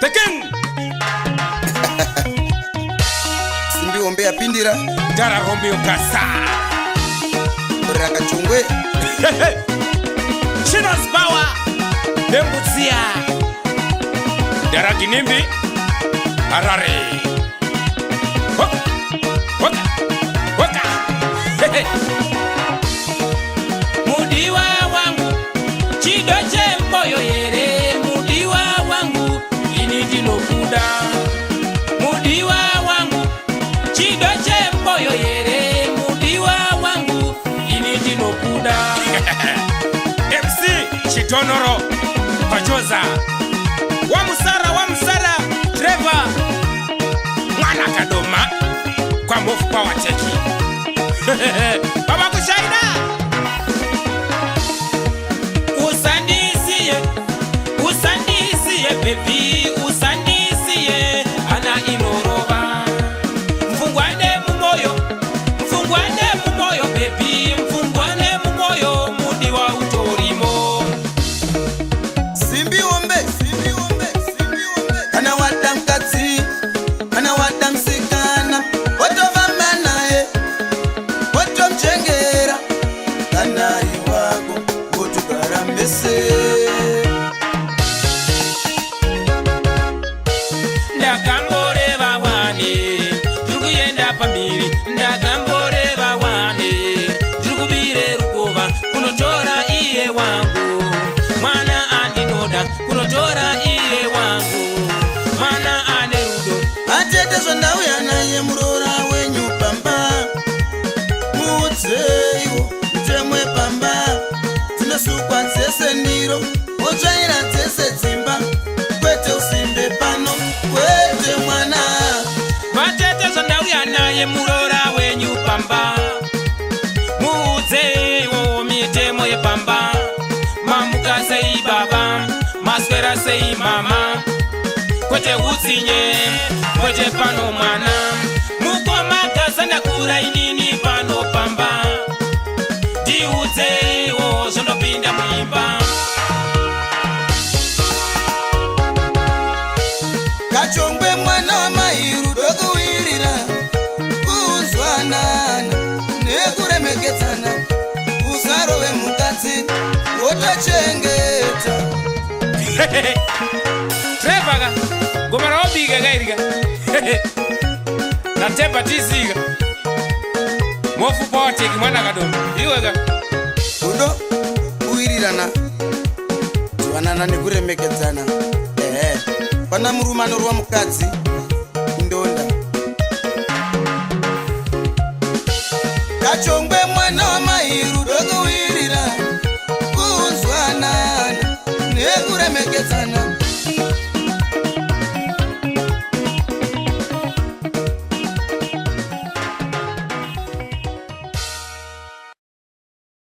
Tekin Simbi ombe apindira Dara rombi ukasa Raka chungwe Chinos bawa Dembutsia Dara kinimbi Harare Waka Waka Waka Mudiwa wangu Chidoche moyo yere Mudiwa wangu Initi no kuda Mudiwa wangu Chidoche moyo yere Mudiwa wangu Initi no kuda MC Chitonoro Pachoza Wamusara Trevor Mwana Kadoma Kwa mbofu kwa wateki Baba kushaida Usandisiye baby Usandisiye Ana inoroba Mfungwane mumoyo baby Mfungwane mumoyo Mudiwa utorimo Simbi ombe Ana wadamkazi Ana wadamsikana Watovamanae Watomchengera Kanari wako Wotukarambese Ndakangoreva wane Turukuyenda pambiri Ndakangoreva wane Turukubire rukova Kunotora iye wangu Mwana andinoda Kunotora iye wangu Mwana ane rudo Atete zvandauya naye murora wenyu pamba Mudzeiwo mtemwe pamba Dzinosukwa dzese ndiro Wotsvaira dzese dzimba Kwete usimbe pano Kwete mwana Vatete zvandauya naye murora wenyu pamba Muudzewo mitemo yepamba Mamuka sei baba Maswera sei mama Kwete utsinye Kwete pano mwana Mukoma kazanda kura inini pano pamba Diudzewo zvondopinda muimba Kachongwe mwana wamairu dokuwirira Kuzwanana Nekuremekedzana Uzarove mukadzi Wotachengeta Trevor Gomara obiga gairiga Natemba tisiga Mofu potek mwana kadono Iwega Rudo kuwirirana Zwanana nekuremekedzana Pana murume anorwa mukadzi Indonda Kachongwe mwana wamairu dokuwirira Kuzwanana Nekuremekedzana